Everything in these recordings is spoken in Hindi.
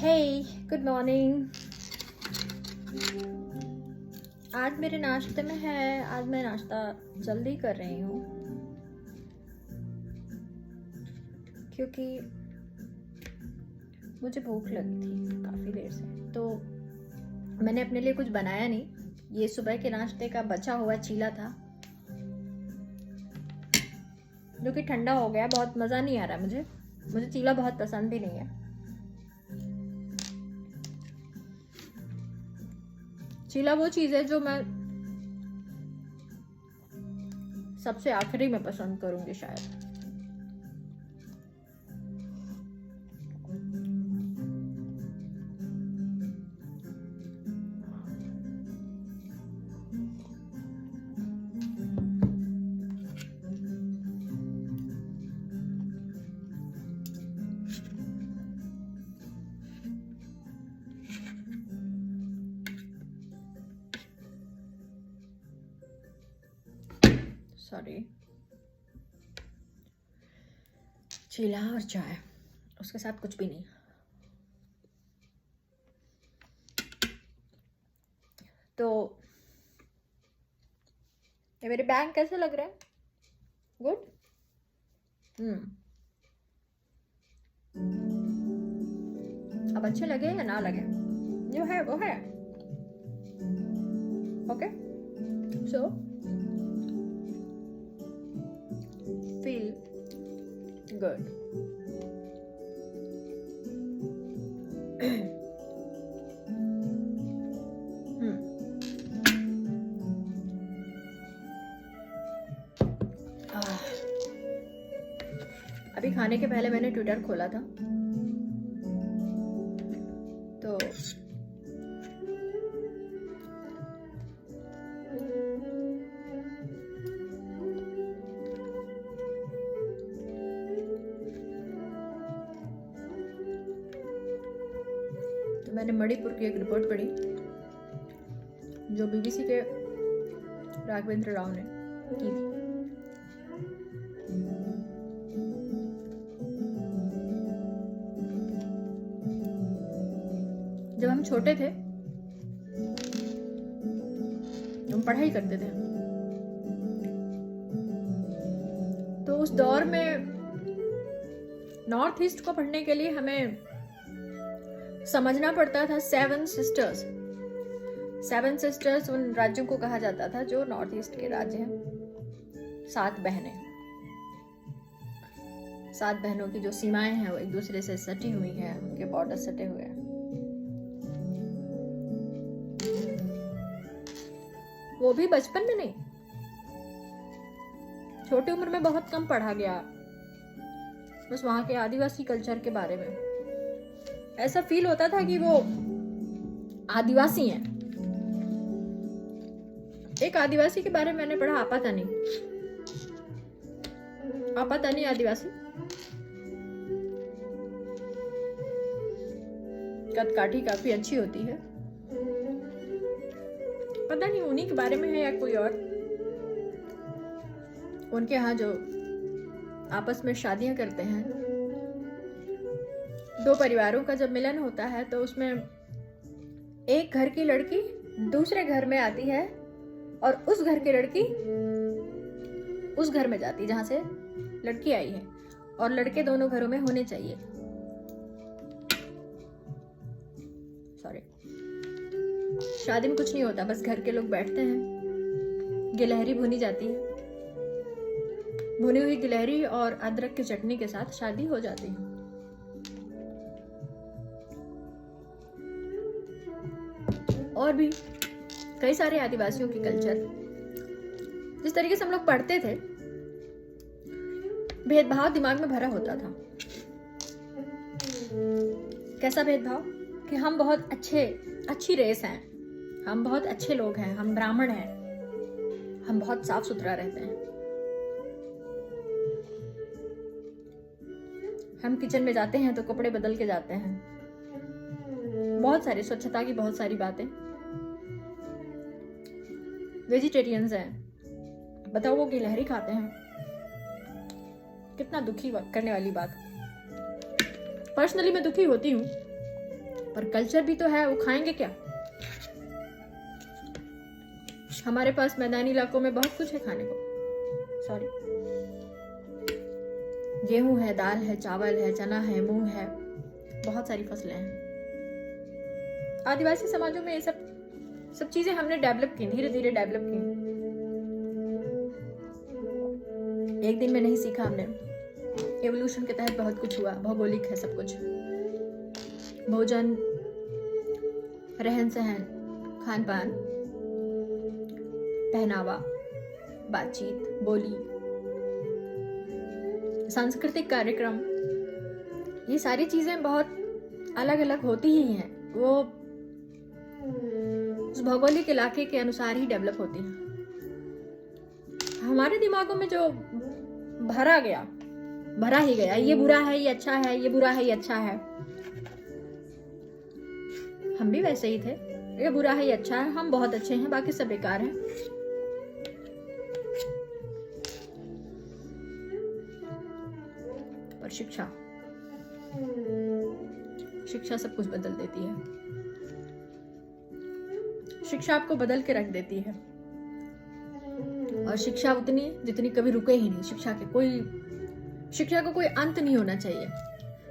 Hey, good morning. आज मेरे नाश्ते में है, आज मैं नाश्ता जल्दी कर रही हूँ क्योंकि मुझे भूख लगी थी काफ़ी देर से, तो मैंने अपने लिए कुछ बनाया नहीं। ये सुबह के नाश्ते का बचा हुआ चीला था जो कि ठंडा हो गया। बहुत मज़ा नहीं आ रहा मुझे चीला बहुत पसंद भी नहीं है। चीला वो चीज़ है जो मैं सबसे आखिरी में पसंद करूंगी शायद। सॉरी, चीला और चाय, उसके साथ कुछ भी नहीं। तो ये मेरे बैंग कैसे लग रहे हैं? गुड। अब अच्छे लगे या ना लगे, जो है वो है। ओके, सो feel good. अभी खाने के पहले मैंने ट्विटर खोला था तो मैंने मणिपुर की एक रिपोर्ट पढ़ी जो बीबीसी के राघवेंद्र राव ने की थी। जब हम छोटे थे, हम पढ़ाई करते थे, तो उस दौर में नॉर्थ ईस्ट को पढ़ने के लिए हमें समझना पड़ता था सेवन सिस्टर्स उन राज्यों को कहा जाता था जो नॉर्थ ईस्ट के राज्य हैं। 7 बहनों की जो सीमाएं हैं वो एक दूसरे से सटी हुई हैं, उनके बॉर्डर सटे हुए हैं। वो भी बचपन में नहीं, छोटी उम्र में बहुत कम पढ़ा गया, बस वहां के आदिवासी कल्चर के बारे में। ऐसा फील होता था कि वो आदिवासी हैं। एक आदिवासी के बारे में मैंने पढ़ा, आपातानी आदिवासी, कदकाठी काफी अच्छी होती है। पता नहीं उन्हीं के बारे में है या कोई और। उनके यहाँ जो आपस में शादियां करते हैं, 2 परिवारों का जब मिलन होता है तो उसमें एक घर की लड़की दूसरे घर में आती है और उस घर की लड़की उस घर में जाती है जहां से लड़की आई है, और लड़के दोनों घरों में होने चाहिए। सॉरी, शादी में कुछ नहीं होता, बस घर के लोग बैठते हैं, गिलहरी भुनी जाती है, भुनी हुई गिलहरी और अदरक की चटनी के साथ शादी हो जाती है। और भी कई सारे आदिवासियों की कल्चर, जिस तरीके से हम लोग पढ़ते थे, भेदभाव दिमाग में भरा होता था। कैसा भेदभाव कि हम बहुत अच्छी रेस हैं, हम बहुत अच्छे लोग हैं, हम ब्राह्मण हैं, हम बहुत साफ सुथरा रहते हैं, हम किचन में जाते हैं तो कपड़े बदल के जाते हैं, बहुत सारी स्वच्छता की बहुत सारी बातें। वेजिटेरियंस हैं, बताओ वो गिलहरी खाते हैं, कितना दुखी करने वाली बात। पर्सनली मैं दुखी होती हूँ पर कल्चर भी तो है, वो खाएंगे क्या? हमारे पास मैदानी इलाकों में बहुत कुछ है खाने को। सॉरी, गेहूं है, दाल है, चावल है, चना है, मूंग है, बहुत सारी फसलें हैं। आदिवासी समाजों में ये सब चीजें हमने डेवलप की, धीरे धीरे डेवलप की। एक दिन में नहीं सीखा हमने, एवोल्यूशन के तहत बहुत कुछ हुआ। भौगोलिक है सब कुछ, भोजन, रहन सहन, खान पान, पहनावा, बातचीत, बोली, सांस्कृतिक कार्यक्रम, ये सारी चीजें बहुत अलग अलग होती ही हैं। वो उस भौगोलिक इलाके के अनुसार ही डेवलप होती हैं। हमारे दिमागों में जो भरा ही गया, ये बुरा है, ये अच्छा है, ये बुरा है, ये अच्छा है। हम भी वैसे ही थे, ये बुरा है, ये अच्छा है, हम बहुत अच्छे हैं, बाकी सब बेकार हैं। पर शिक्षा सब कुछ बदल देती है। शिक्षा आपको बदल के रख देती है। और शिक्षा उतनी जितनी कभी रुके ही नहीं। शिक्षा को कोई अंत नहीं होना चाहिए।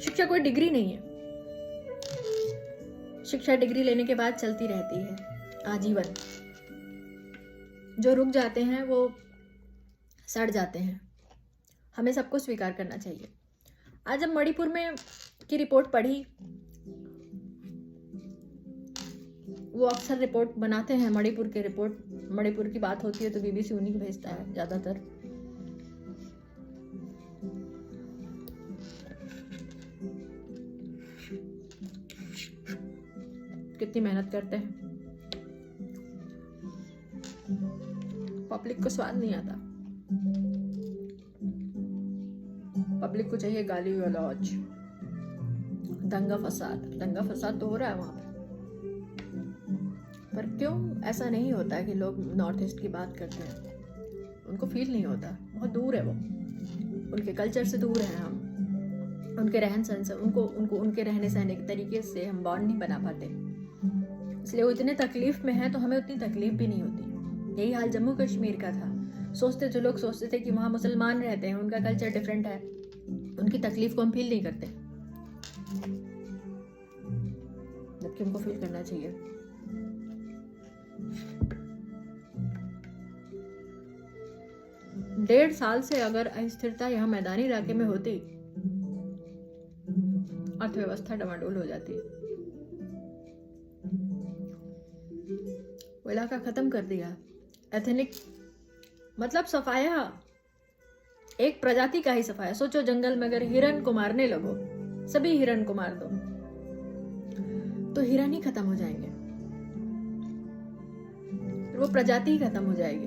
शिक्षा कोई डिग्री नहीं है। शिक्षा डिग्री लेने के बाद चलती रहती है आजीवन। जो रुक जाते हैं वो सड़ जाते हैं। हमें सबको स्वीकार करना चाहिए। आज जब मणिपुर में की रिपोर्ट पढ़ी, वो अक्सर रिपोर्ट बनाते हैं मणिपुर की बात होती है तो बीबीसी उन्हीं को भेजता है ज्यादातर। कितनी मेहनत करते हैं, पब्लिक को स्वाद नहीं आता। पब्लिक को चाहिए गाली गलौज, दंगा फसाद तो हो रहा है वहां पे। पर क्यों ऐसा नहीं होता है कि लोग नॉर्थ ईस्ट की बात करते हैं? उनको फील नहीं होता, बहुत दूर है वो, उनके कल्चर से दूर है हम, उनके रहन सहन से, उनके रहने सहने के तरीके से हम बॉन्ड नहीं बना पाते। इसलिए वो इतने तकलीफ में है तो हमें उतनी तकलीफ भी नहीं होती। यही हाल जम्मू कश्मीर का था। लोग सोचते थे कि वहाँ मुसलमान रहते हैं, उनका कल्चर डिफरेंट है, उनकी तकलीफ को हम फील नहीं करते, जबकि उनको फील करना चाहिए। डेढ़ साल से अगर अस्थिरता यहाँ मैदानी इलाके में होती, अर्थव्यवस्था डमाडोल हो जाती। वो इलाका खत्म कर दिया। एथनिक मतलब सफाया, एक प्रजाति का ही सफाया। सोचो जंगल में अगर हिरन को मारने लगो, सभी हिरन को मार दो, तो हिरन ही खत्म हो जाएंगे, वो प्रजाति ही खत्म हो जाएगी।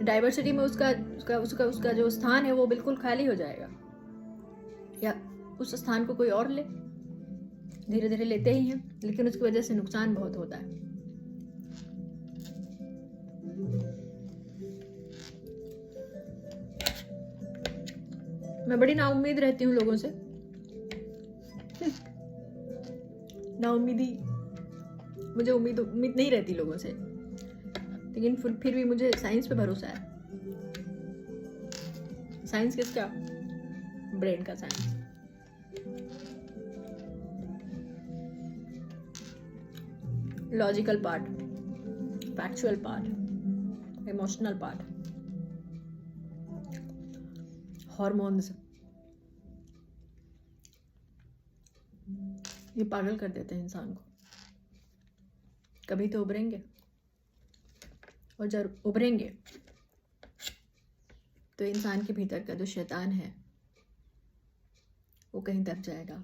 डाइवर्सिटी में उसका जो स्थान है वो बिल्कुल खाली हो जाएगा, या उस स्थान को कोई और ले। धीरे धीरे लेते ही हैं, लेकिन उसकी वजह से नुकसान बहुत होता है। मैं बड़ी नाउम्मीद रहती हूँ लोगों से। नाउम्मीदी, मुझे उम्मीद नहीं रहती लोगों से, लेकिन फिर भी मुझे साइंस पे भरोसा है। साइंस किसका? ब्रेन का science. Logical part, factual part, emotional part, hormones, ये पागल कर देते हैं इंसान को। कभी तो उभरेंगे, और जब उभरेंगे तो इंसान के भीतर का जो शैतान है वो कहीं दब जाएगा।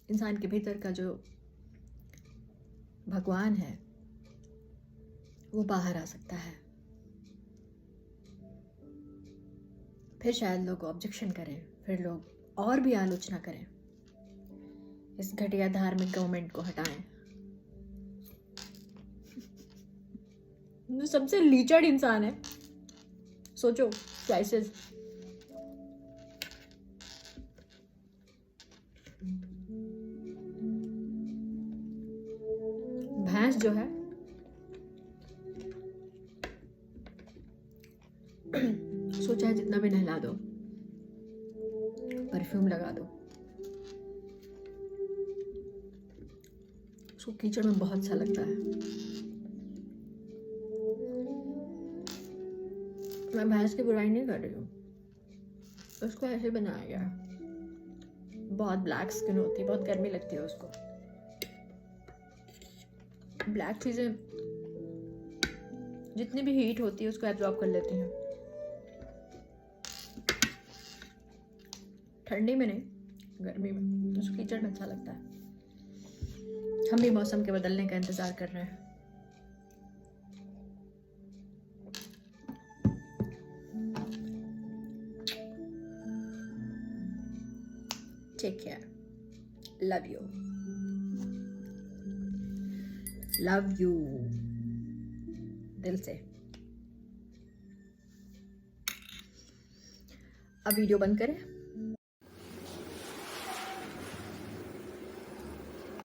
इंसान के भीतर का जो भगवान है वो बाहर आ सकता है। फिर शायद लोग ऑब्जेक्शन करें, फिर लोग और भी आलोचना करें, इस घटिया धार्मिक गवर्नमेंट को हटाएं। सबसे लीचर्ड इंसान है, सोचो चॉइसेस। भैंस जो है सोचा है जितना भी नहला दो, परफ्यूम लगा दो, उसको कीचड़ में बहुत अच्छा लगता है। मैं भैंस की बुराई नहीं कर रही हूँ, उसको ऐसे बनाया गया। बहुत ब्लैक स्किन होती है, बहुत गर्मी लगती है उसको। ब्लैक चीज़ें जितनी भी हीट होती है उसको एब्जॉर्ब कर लेती हैं, ठंडी में नहीं, गर्मी में। उसको कीचड़ में अच्छा लगता है। हम भी मौसम के बदलने का इंतज़ार कर रहे हैं। Take care, love you, love you दिल से। अब वीडियो बंद करें।